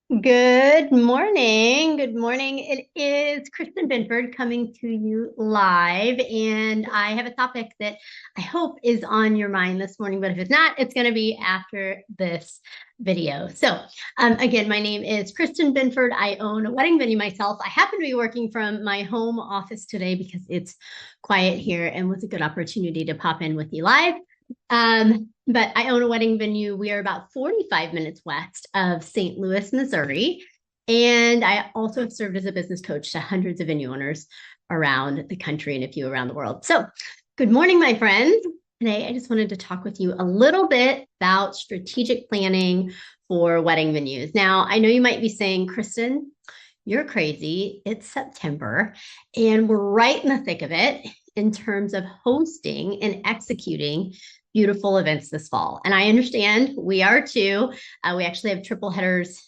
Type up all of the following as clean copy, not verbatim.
Good morning. Good morning. It is Kristin Binford coming to you live, and I have a topic that I hope is on your mind this morning, but if it's not, it's going to be after this video. Again, my name is Kristin Binford. I own a wedding venue myself. I happen to be working from my home office today because it's quiet here and was a good opportunity to pop in with you live. But I own a wedding venue. We are about 45 minutes west of St. Louis, Missouri. And I also have served as a business coach to hundreds of venue owners around the country and a few around the world. So, good morning, my friends. Today, I just wanted to talk with you a little bit about strategic planning for wedding venues. Now, I know you might be saying, Kristin, you're crazy. It's September, and we're right in the thick of it in terms of hosting and executing beautiful events this fall. And I understand we are too. We actually have triple headers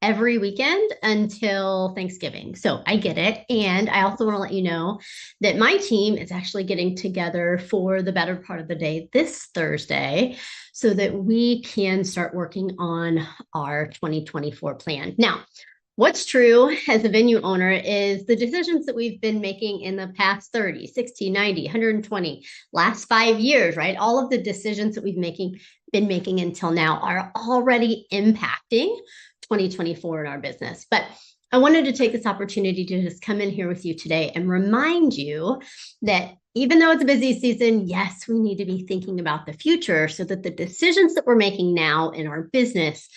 every weekend until Thanksgiving. So I get it. And I also want to let you know that my team is actually getting together for the better part of the day this Thursday so that we can start working on our 2024 plan. Now, what's true as a venue owner is the decisions that we've been making in the past 30, 60, 90, 120, last 5 years, right? All of the decisions that we've been making until now are already impacting 2024 in our business. But I wanted to take this opportunity to just come in here with you today and remind you that even though it's a busy season, yes, we need to be thinking about the future so that the decisions that we're making now in our business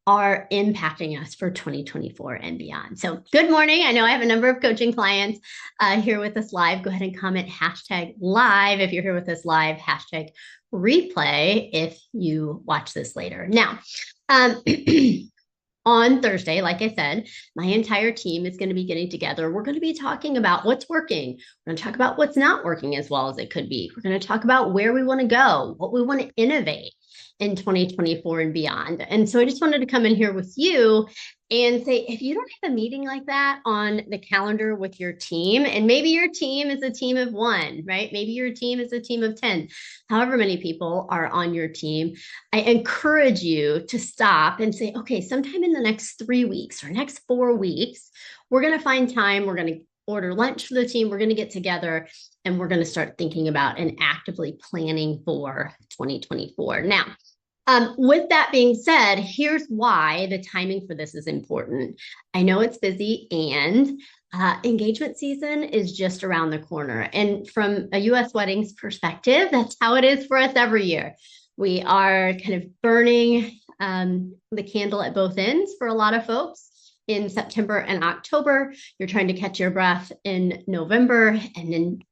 are impacting us for 2024 and beyond. So good morning. I know I have a number of coaching clients here with us live. Go ahead and comment #live if you're here with us live, #replay if you watch this later. Now, on Thursday, like I said, my entire team is going to be getting together. We're going to be talking about what's working. We're going to talk about what's not working as well as it could be. We're going to talk about where we want to go, what we want to innovate in 2024 and beyond. And so I just wanted to come in here with you and say, if you don't have a meeting like that on the calendar with your team, and maybe your team is a team of one, right? Maybe your team is a team of 10, however many people are on your team, I encourage you to stop and say, okay, sometime in the next 3 weeks or next 4 weeks, we're going to find time. We're going to order lunch for the team. We're going to get together and we're going to start thinking about and actively planning for 2024. Now, with that being said, here's why the timing for this is important. I know it's busy and engagement season is just around the corner. And from a U.S. weddings perspective, that's how it is for us every year. We are kind of burning the candle at both ends for a lot of folks. In September and October, you're trying to catch your breath in November, and in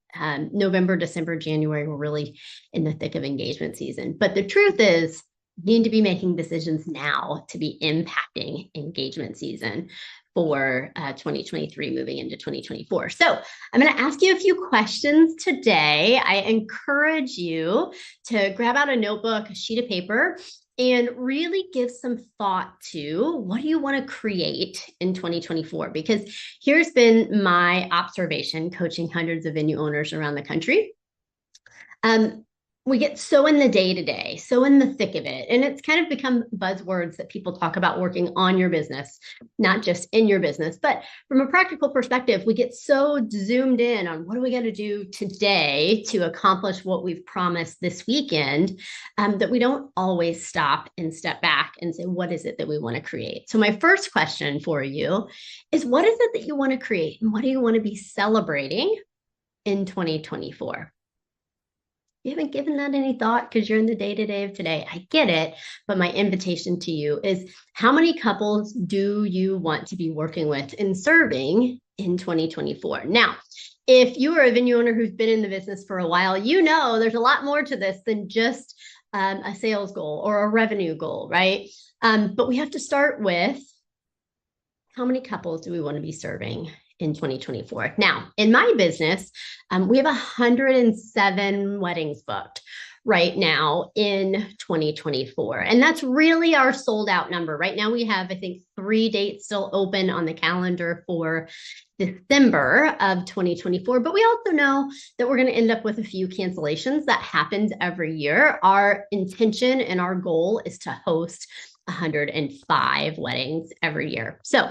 November, December, January, we're really in the thick of engagement season. But the truth is, you need to be making decisions now to be impacting engagement season for 2023 moving into 2024. So I'm going to ask you a few questions today. I encourage you to grab out a notebook, a sheet of paper, and really give some thought to what do you want to create in 2024? Because here's been my observation coaching hundreds of venue owners around the country. We get so in the day-to-day, so in the thick of it. And it's kind of become buzzwords that people talk about working on your business, not just in your business. But from a practical perspective, we get so zoomed in on what do we got to do today to accomplish what we've promised this weekend that we don't always stop and step back and say, what is it that we want to create? So my first question for you is, what is it that you want to create? And what do you want to be celebrating in 2024? You haven't given that any thought because you're in the day-to-day of today. I get it, but my invitation to you is, how many couples do you want to be working with and serving in 2024? Now, if you are a venue owner who's been in the business for a while, you know there's a lot more to this than just a sales goal or a revenue goal, right? But we have to start with, how many couples do we want to be serving in 2024? Now, in my business, we have 107 weddings booked right now in 2024. And that's really our sold out number. Right now, we have, I think, 3 dates still open on the calendar for December of 2024. But we also know that we're going to end up with a few cancellations. That happens every year. Our intention and our goal is to host 105 weddings every year. So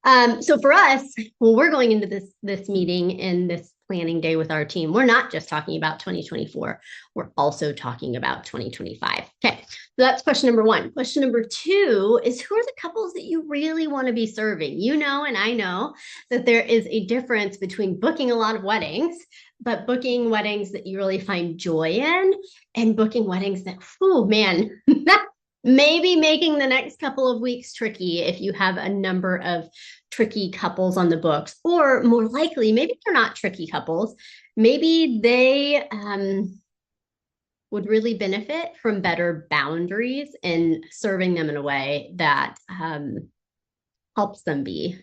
for us, when we're going into this meeting and this planning day with our team, we're not just talking about 2024. We're also talking about 2025. Okay, so that's question number one. Question number two is, who are the couples that you really want to be serving? You know, and I know that there is a difference between booking a lot of weddings, but booking weddings that you really find joy in, and booking weddings that, oh man, maybe making the next couple of weeks tricky if you have a number of tricky couples on the books, or more likely, maybe they're not tricky couples. Maybe they would really benefit from better boundaries and serving them in a way that helps them be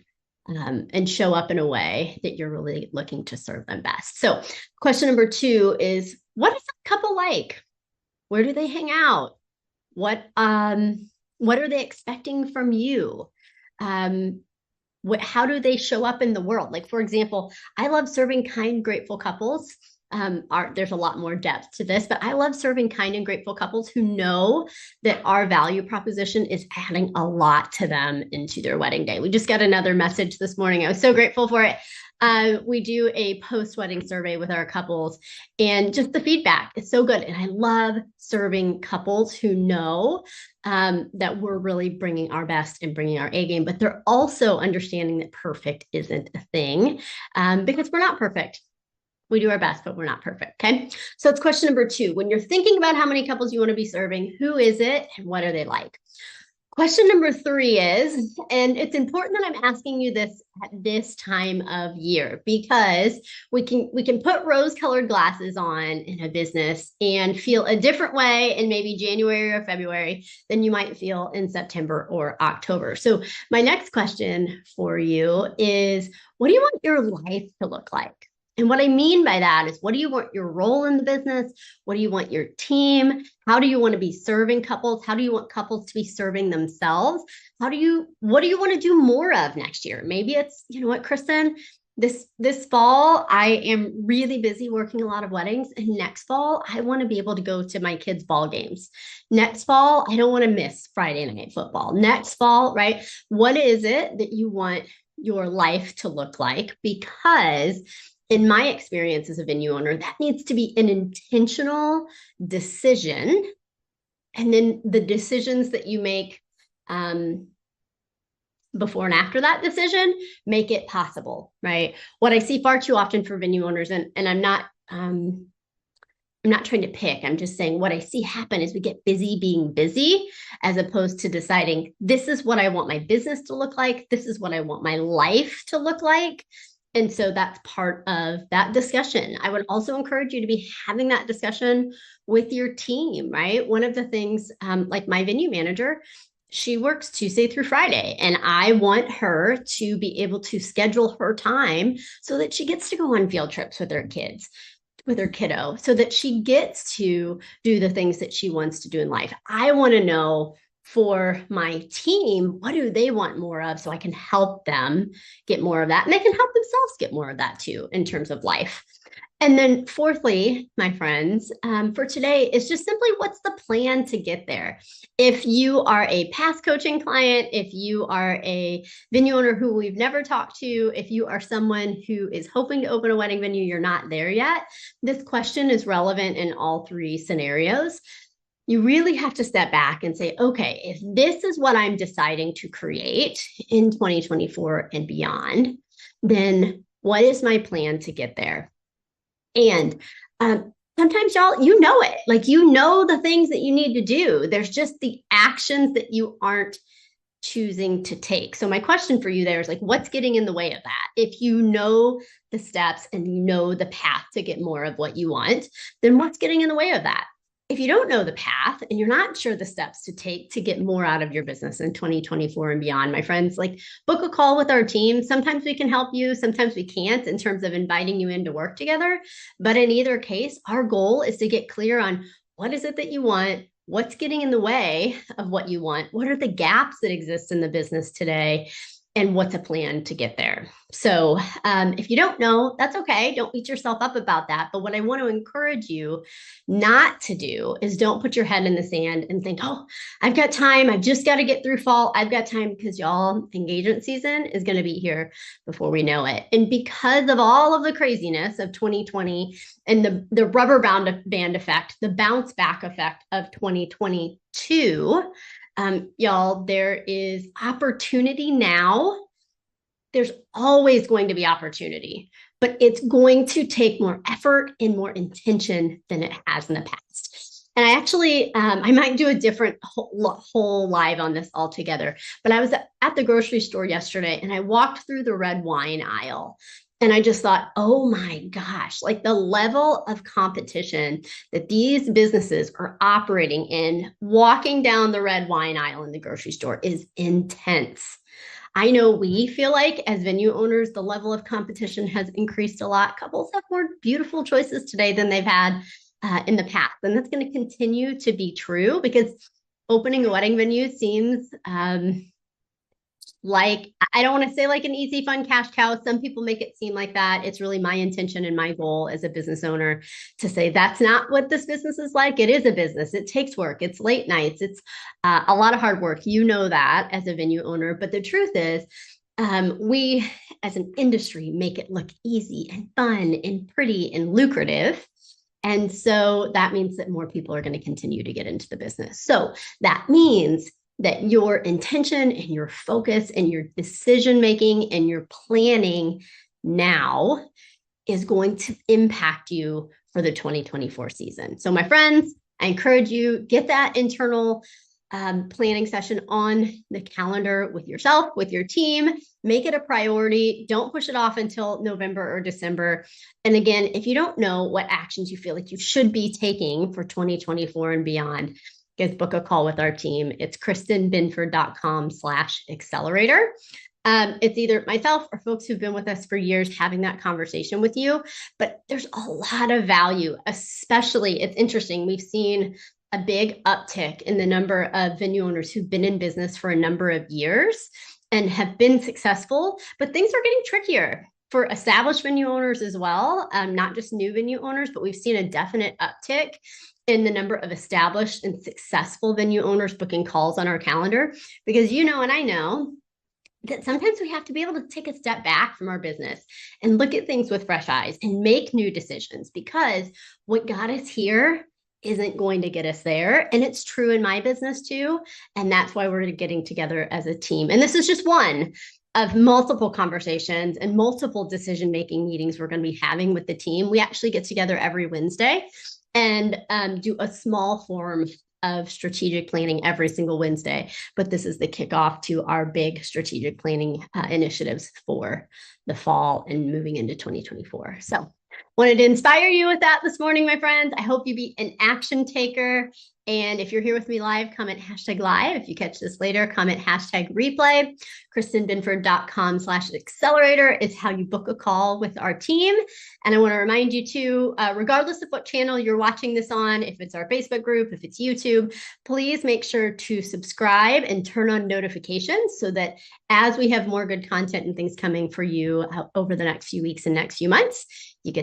and show up in a way that you're really looking to serve them best. So question number two is, what is a couple like? Where do they hang out? What are they expecting from you? How do they show up in the world? Like, for example, I love serving kind, grateful couples. There's a lot more depth to this, but I love serving kind and grateful couples who know that our value proposition is adding a lot to them into their wedding day. We just got another message this morning. I was so grateful for it. We do a post-wedding survey with our couples, and just the feedback is so good. And I love serving couples who know that we're really bringing our best and bringing our A game, but they're also understanding that perfect isn't a thing, because we're not perfect. We do our best, but we're not perfect. Okay. So it's question number two. When you're thinking about how many couples you want to be serving, who is it and what are they like? Question number three is, and it's important that I'm asking you this at this time of year, because we can put rose-colored glasses on in a business and feel a different way in maybe January or February than you might feel in September or October. So my next question for you is, what do you want your life to look like? And what I mean by that is, what do you want your role in the business? What do you want your team? How do you want to be serving couples? How do you want couples to be serving themselves? What do you want to do more of next year? Maybe it's, you know what, Kristin, this fall, I am really busy working a lot of weddings. And next fall, I want to be able to go to my kids' ball games. Next fall, I don't want to miss Friday night football. Next fall, right? What is it that you want your life to look like? Because in my experience as a venue owner, that needs to be an intentional decision. And then the decisions that you make before and after that decision make it possible, right? What I see far too often for venue owners, and I'm not trying to pick, I'm just saying what I see happen is we get busy being busy, as opposed to deciding, this is what I want my business to look like. This is what I want my life to look like. And so that's part of that discussion. I would also encourage you to be having that discussion with your team, right? One of the things, like my venue manager, she works Tuesday through Friday, and I want her to be able to schedule her time so that she gets to go on field trips with her kids, with her kiddo, so that she gets to do the things that she wants to do in life. I want to know, for my team, what do they want more of, so I can help them get more of that, and they can help themselves get more of that too in terms of life. And then fourthly, my friends, for today is just simply, what's the plan to get there? If you are a past coaching client, if you are a venue owner who we've never talked to, if you are someone who is hoping to open a wedding venue, you're not there yet, this question is relevant in all three scenarios. You really have to step back and say, okay, if this is what I'm deciding to create in 2024 and beyond, then what is my plan to get there? And sometimes, y'all, you know it. Like, you know the things that you need to do. There's just the actions that you aren't choosing to take. So my question for you there is, like, what's getting in the way of that? If you know the steps and you know the path to get more of what you want, then what's getting in the way of that? If you don't know the path and you're not sure the steps to take to get more out of your business in 2024 and beyond, my friends, like, book a call with our team. Sometimes we can help you. Sometimes we can't, in terms of inviting you in to work together. But in either case, our goal is to get clear on, what is it that you want? What's getting in the way of what you want? What are the gaps that exist in the business today? and what's a plan to get there. So if you don't know, that's okay. Don't beat yourself up about that. But what I want to encourage you not to do is don't put your head in the sand and think, oh, I've got time. I've just got to get through fall. I've got time, because y'all, engagement season is going to be here before we know it. And because of all of the craziness of 2020 and the rubber band effect, the bounce back effect of 2022, y'all, there is opportunity now. There's always going to be opportunity, but it's going to take more effort and more intention than it has in the past. And I actually, I might do a different whole live on this altogether, but I was at the grocery store yesterday and I walked through the red wine aisle. And I just thought, oh my gosh, like the level of competition that these businesses are operating in, walking down the red wine aisle in the grocery store is intense. I know we feel like as venue owners, the level of competition has increased a lot. Couples have more beautiful choices today than they've had in the past. And that's going to continue to be true, because opening a wedding venue seems like, I don't want to say like an easy, fun cash cow. Some people make it seem like that. It's really my intention and my goal as a business owner to say that's not what this business is like. It is a business. It takes work. It's late nights. It's a lot of hard work. You know that as a venue owner. But the truth is, we as an industry make it look easy and fun and pretty and lucrative. And so that means that more people are going to continue to get into the business. So that means that your intention and your focus and your decision making and your planning now is going to impact you for the 2024 season. So my friends, I encourage you, get that internal planning session on the calendar with yourself, with your team. Make it a priority. Don't push it off until November or December. And again, if you don't know what actions you feel like you should be taking for 2024 and beyond, guys, book a call with our team. It's kristinbinford.com/accelerator. It's either myself or folks who've been with us for years having that conversation with you. But there's a lot of value, especially, it's interesting. We've seen a big uptick in the number of venue owners who've been in business for a number of years and have been successful, but things are getting trickier for established venue owners as well, not just new venue owners, but we've seen a definite uptick in the number of established and successful venue owners booking calls on our calendar, because you know, and I know that sometimes we have to be able to take a step back from our business and look at things with fresh eyes and make new decisions, because what got us here isn't going to get us there. And it's true in my business too. And that's why we're getting together as a team. And this is just one of multiple conversations and multiple decision-making meetings we're going to be having with the team. We actually get together every Wednesday and do a small form of strategic planning every single Wednesday. But this is the kickoff to our big strategic planning initiatives for the fall and moving into 2024. So wanted to inspire you with that this morning, my friends. I hope you be an action taker. And if you're here with me live, comment #live. If you catch this later, comment #replay. kristinbinford.com/accelerator is how you book a call with our team. And I want to remind you too, regardless of what channel you're watching this on, if it's our Facebook group, if it's YouTube, please make sure to subscribe and turn on notifications so that as we have more good content and things coming for you over the next few weeks and next few months,